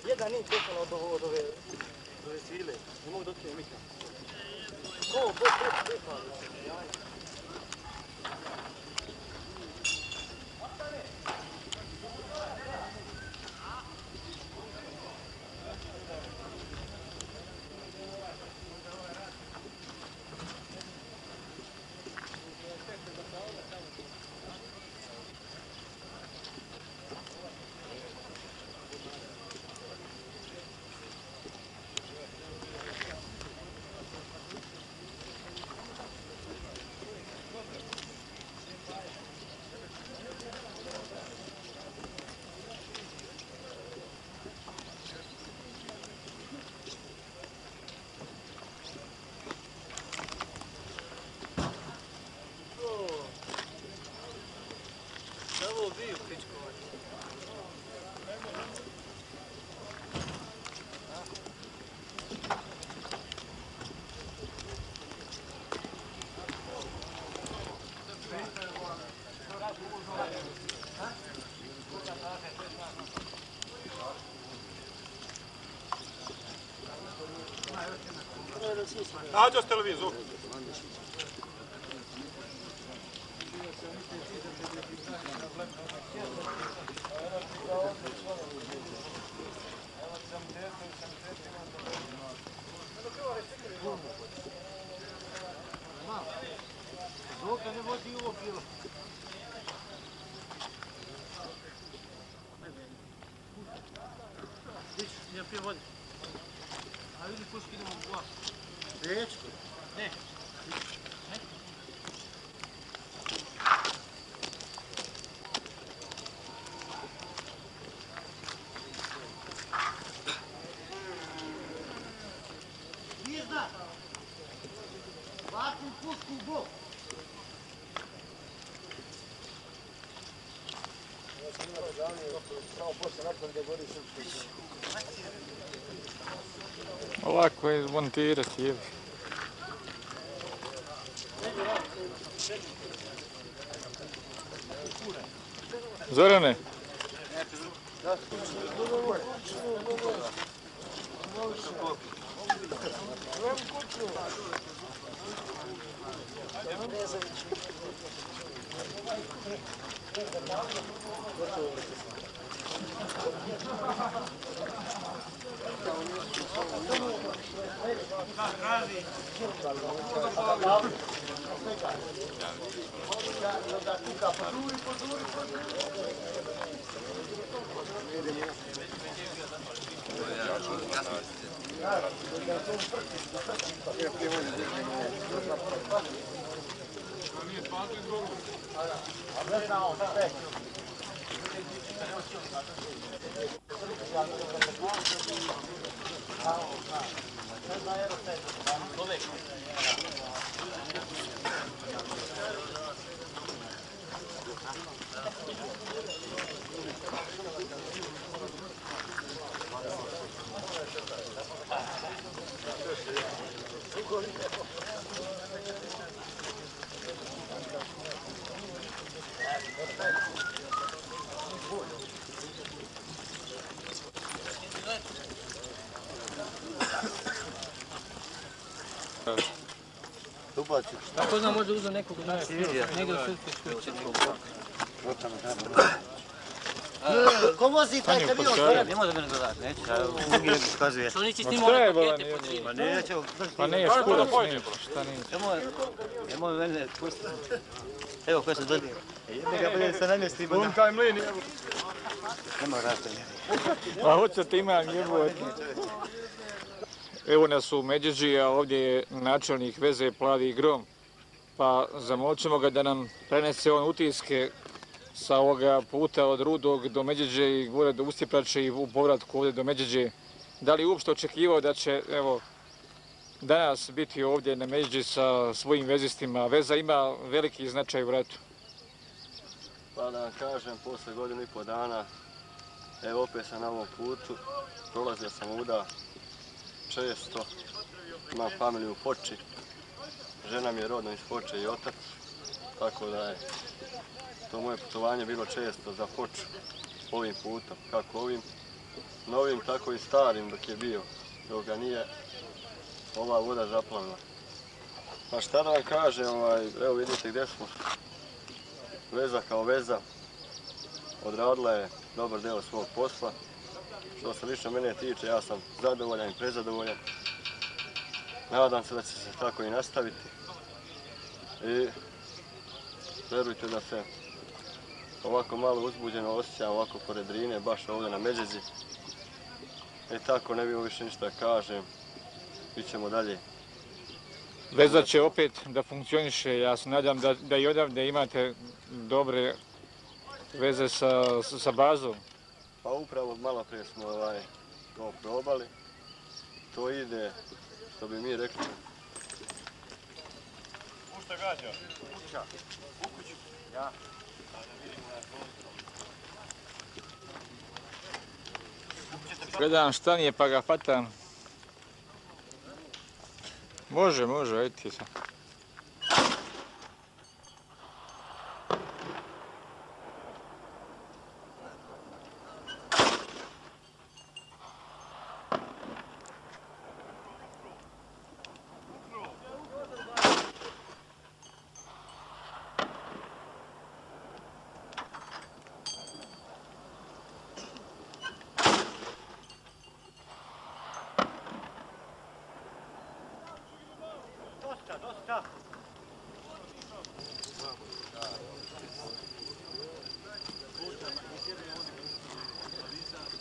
Jedan nije pekala od ove svile. Ne mogu dotije mikra. Ko pekala? Nađo s televizor. Zvuka ne vodi ovo bilo. Vidiš, ja pijem vodi. A vidi puški idemo u glas. Rečko? Ne. Ne? Vizda! Vatim pušku u bok. Lako je izmontirati, jebi. Zorane? Ako znam, možda uzem nekog od nas. Negdje u sudskoj kuće. Ko vozi taj kamion? Ne može mene gledati, neće, uvijek ukazuje. Što nisi snimao one pakete po čini? Ma neće, Pa ne, škura snimiti, šta nije. nemoj mene pustiti. Evo koje se dobije. Jedne ga bolje se namjestimo. Bunkaj mlini. Nema rastenja. Pa hoćete imam jebote. Evo nas u Međeđi, a ovdje je načelnik veze Plavi Grom. Pa zamolit ćemo ga da nam prenese on utiske sa ovoga puta od Rudog do Međeđe i gore do Ustjeprače i u povratku ovdje do Međeđe. Da li uopšte očekivao da će, evo, danas biti ovdje na Međeđi sa svojim vezistima? Veza ima veliki značaj u ratu. Pa da vam kažem, posle godinu i po dana, evo opet sam na ovom putu, prolazio sam ovuda često, imam familiju u Foči, žena mi je rodno iz Foče i otac, tako da je to moje putovanje bilo često za Foču ovim putom, kako ovim, novim, tako i starim dok je bio, dok ga nije ova voda zaplavila. Pa šta da vam kažem, evo vidite gdje smo. Veza kao veza odradila je dobar deo svog posla. Što se lično mene tiče, ja sam zadovoljan i prezadovoljan. Nadam se da će se tako i nastaviti. I verujte da se ovako malo uzbuđeno osjećam ovako pored Drine, baš ovdje na Međeđi. I tako ne bilo više ništa da kažem. Ićemo dalje. Veza će opet da funkcioniše. Ja se nadam da i odavde imate dobre veze sa bazom. Pa upravo malo prije smo to probali. To ide, što bi mi rekli. Ušta gađa? Kuća. U kuću. Ja. Gledam šta nije pa ga fatam. Može, ajde ti sam. Dosta.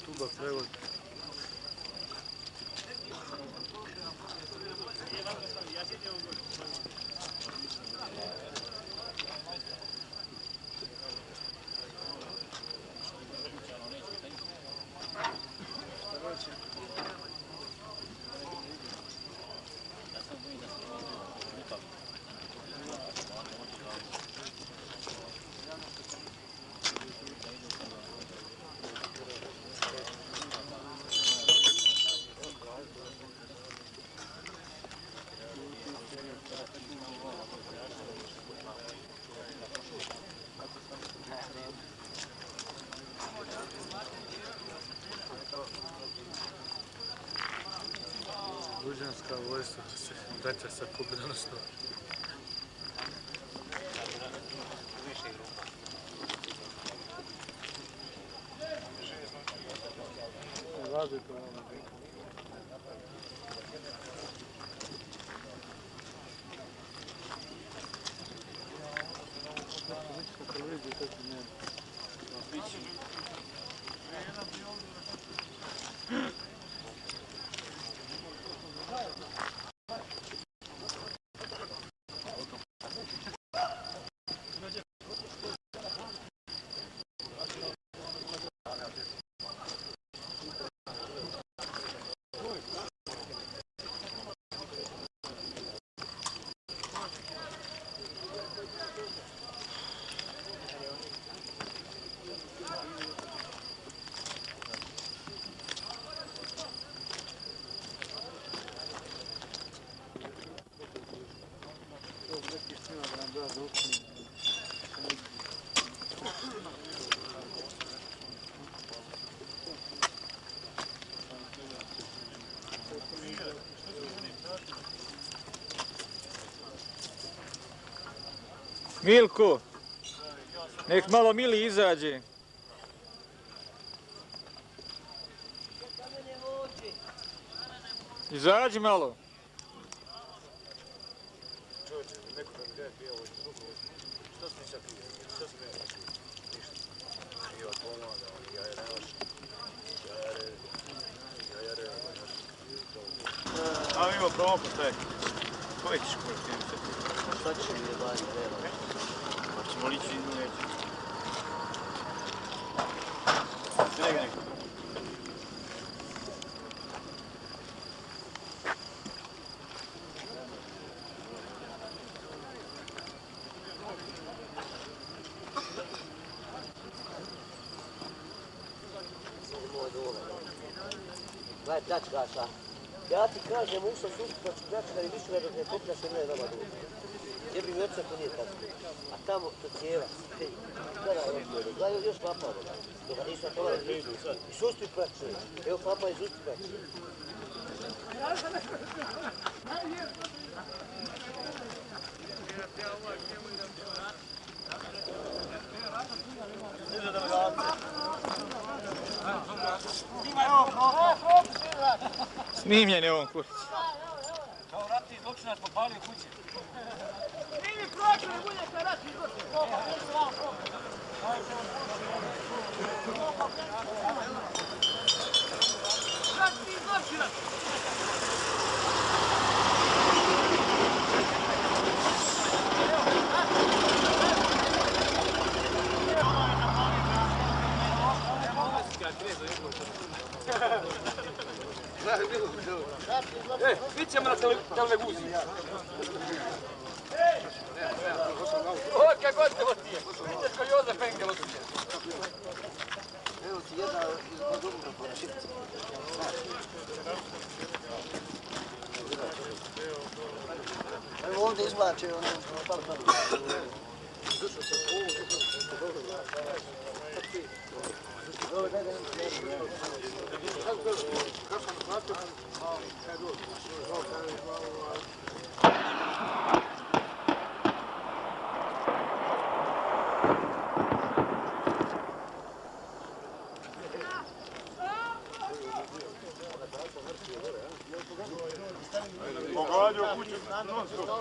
Tuba prevod. Gruđanska vojska se vraća sa pobjedonosno. Milko, nek malo Mili izađe. Izađi malo. A ima propust, koji ćeš koristiti? Sad će mi je daj treba. Hoćemo lići ili neće? Svega neko. Gledaj, pljačkaša. Ja ti kažem, ušao sutra da ću pljačkari više nego ne popljaš i ne nama dođe. Jebim mi oca ko nije tako. A tamo to cijeva. Kada je odmjeri. Gledaj još papa voda. Toga nisam toga ne idu. I susti prače. Evo papa i susti prače. Snimljen je on kurac. Kao ratni zločinac popalio kuće. Nimi prošlo, ne bude kaj ratni zločinac. Ratni zločinac. Bit ćemo na televiziji. O, kako god te votije. Vidiš ko Jozef Engel otiče. Evo ti jedna iz Dubrovnika po Šipci. Evo ovdje izvlače ono par par. Dušo se Pogađao kuću non stop.